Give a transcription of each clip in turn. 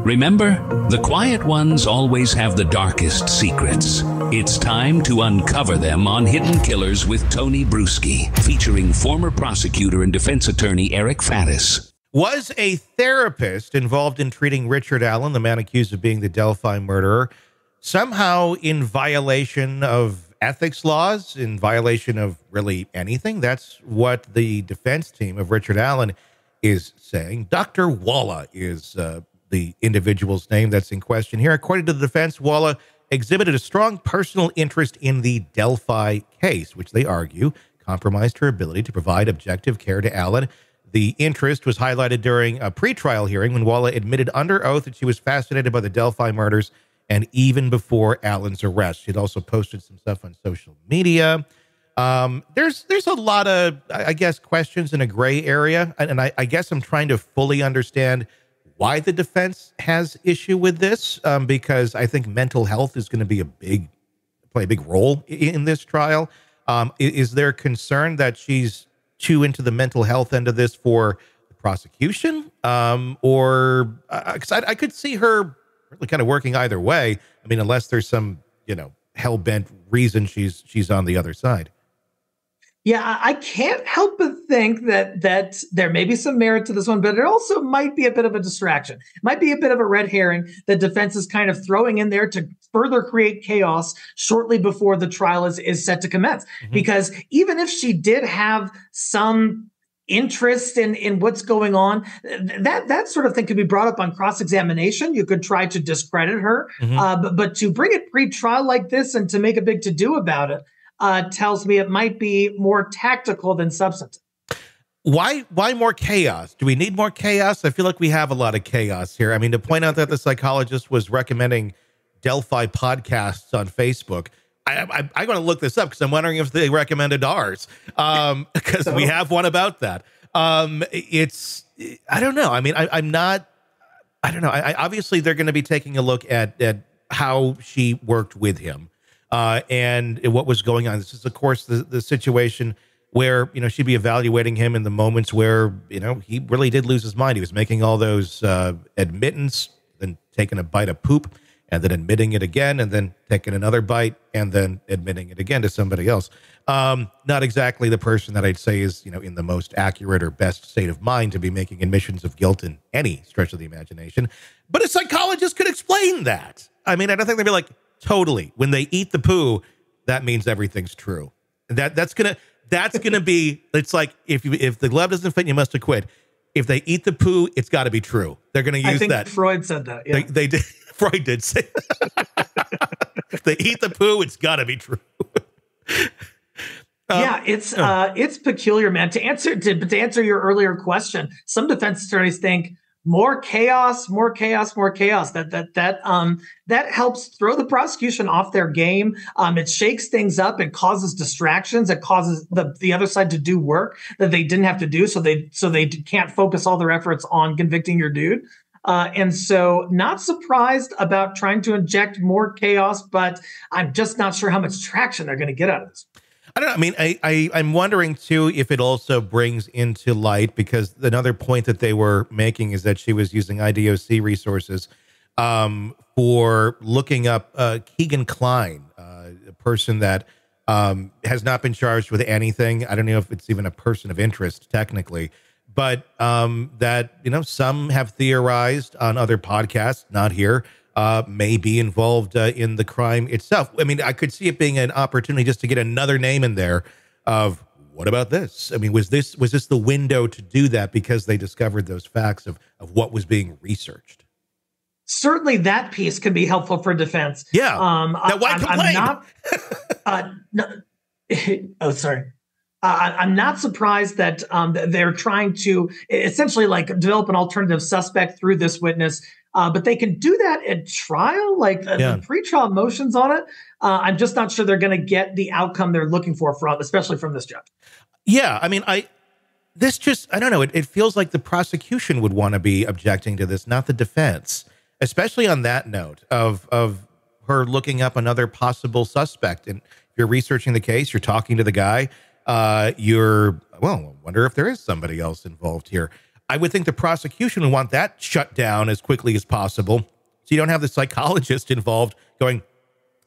Remember, the quiet ones always have the darkest secrets. It's time to uncover them on Hidden Killers with Tony Bruschi, featuring former prosecutor and defense attorney Eric Faddis. Was a therapist involved in treating Richard Allen, the man accused of being the Delphi murderer, somehow in violation of ethics laws, in violation of really anything? That's what the defense team of Richard Allen is saying. Dr. Walla is the individual's name that's in question here. According to the defense, Walla exhibited a strong personal interest in the Delphi case, which they argue compromised her ability to provide objective care to Allen. The interest was highlighted during a pretrial hearing when Walla admitted under oath that she was fascinated by the Delphi murders, and even before Allen's arrest. She'd also posted some stuff on social media. There's a lot of, I guess, questions in a gray area, and I guess I'm trying to fully understand why the defense has issue with this, because I think mental health is going to be play a big role in this trial. Is there concern that she's too into the mental health end of this for the prosecution? Or because I could see her really kind of working either way. I mean, unless there's some, hell-bent reason she's on the other side. Yeah, I can't help but think that there may be some merit to this one, but it also might be a bit of a distraction. It might be a bit of a red herring that defense is kind of throwing in there to further create chaos shortly before the trial is set to commence. Mm-hmm. Because even if she did have some interest in what's going on, that sort of thing could be brought up on cross-examination. You could try to discredit her, mm-hmm. But to bring it pre-trial like this and to make a big to-do about it, tells me it might be more tactical than substantive. Why more chaos? Do we need more chaos? I feel like we have a lot of chaos here. I mean, to point out that the psychologist was recommending Delphi podcasts on Facebook, I'm going to look this up because I'm wondering if they recommended ours, because we have one about that. I don't know. I mean, I don't know. Obviously, they're going to be taking a look at how she worked with him. And what was going on. This is, of course, the situation where, she'd be evaluating him in the moments where, he really did lose his mind. He was making all those admittance, then taking a bite of poop, and then admitting it again, and then taking another bite, and then admitting it again to somebody else. Not exactly the person that I'd say is, in the most accurate or best state of mind to be making admissions of guilt in any stretch of the imagination. But a psychologist could explain that. I mean, I don't think they'd be like, totally. When they eat the poo, that means everything's true. That's gonna be. It's like if the glove doesn't fit, you must acquit. If they eat the poo, it's got to be true. They're going to use that. I think Freud said that. Yeah. They did. Freud did say that. If they eat the poo, it's got to be true. Yeah, it's peculiar, man. To answer your earlier question, some defense attorneys think more chaos, more chaos, more chaos. That helps throw the prosecution off their game. It shakes things up. It causes distractions. It causes the other side to do work that they didn't have to do, so they can't focus all their efforts on convicting your dude. And so, not surprised about trying to inject more chaos, but I'm just not sure how much traction they're going to get out of this. I don't know. I mean, I'm wondering, too, if it also brings into light, because another point that they were making is that she was using IDOC resources for looking up Keegan Klein, a person that has not been charged with anything. I don't know if it's even a person of interest, technically, but that, some have theorized on other podcasts, not here, may be involved in the crime itself. I mean, I could see it being an opportunity just to get another name in there of, what about this? I mean, was this the window to do that because they discovered those facts of what was being researched? Certainly that piece can be helpful for defense. Yeah. Now, why complain? Oh, sorry. I'm not surprised that they're trying to essentially develop an alternative suspect through this witness. But they can do that at trial, the pretrial motions on it. I'm just not sure they're going to get the outcome they're looking for, especially from this judge. Yeah, I mean, I don't know. It feels like the prosecution would want to be objecting to this, not the defense, especially on that note of her looking up another possible suspect. And if you're researching the case, you're talking to the guy, I wonder if there is somebody else involved here. I would think the prosecution would want that shut down as quickly as possible. So you don't have the psychologist involved going,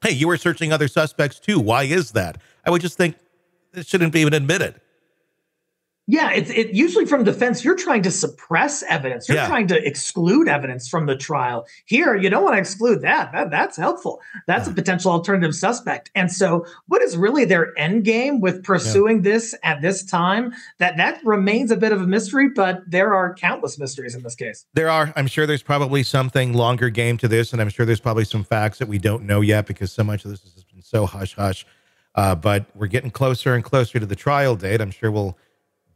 hey, you were searching other suspects too. Why is that? I would just think it shouldn't be even admitted. Yeah, it usually from defense, you're trying to suppress evidence. You're trying to exclude evidence from the trial. Here, you don't want to exclude that. That's helpful. That's a potential alternative suspect. And so what is really their end game with pursuing this at this time? That remains a bit of a mystery, but there are countless mysteries in this case. There are. I'm sure there's probably something longer game to this, and I'm sure there's probably some facts that we don't know yet because so much of this has been so hush-hush. But we're getting closer and closer to the trial date. I'm sure we'll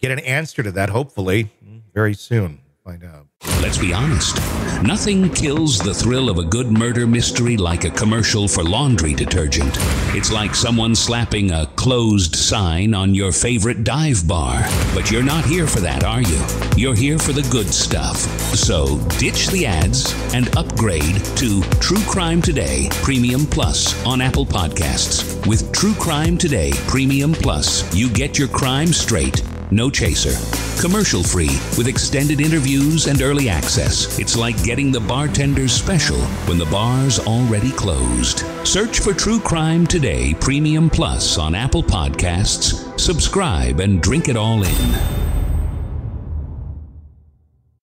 get an answer to that, hopefully, very soon. Find out. Let's be honest. Nothing kills the thrill of a good murder mystery like a commercial for laundry detergent. It's like someone slapping a closed sign on your favorite dive bar. But you're not here for that, are you? You're here for the good stuff. So ditch the ads and upgrade to True Crime Today Premium Plus on Apple Podcasts. With True Crime Today Premium Plus, you get your crime straight. No chaser. Commercial free with extended interviews and early access. It's like getting the bartender's special when the bar's already closed. Search for True Crime Today Premium Plus on Apple Podcasts. Subscribe and drink it all in.